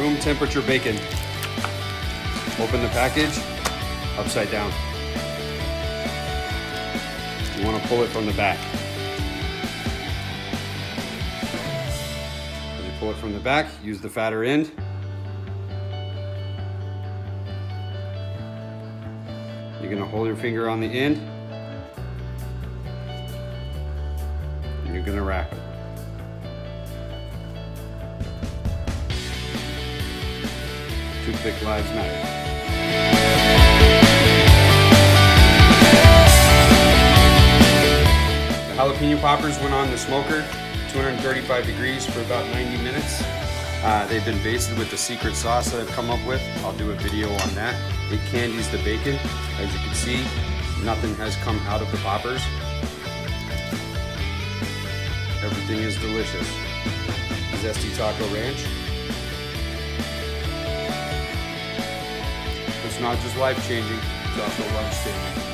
Room temperature bacon. Open the package, upside down. You want to pull it from the back. As you pull it from the back, use the fatter end. You're going to hold your finger on the end, and you're going to wrap it. Toothpick lives matter. The jalapeno poppers went on the smoker, 235 degrees for about 90 minutes. They've been basted with the secret sauce that I've come up with. I'll do a video on that. It candies the bacon. As you can see, nothing has come out of the poppers. Everything is delicious. Zesty Taco Ranch. It's not just life-changing, it's also life-changing.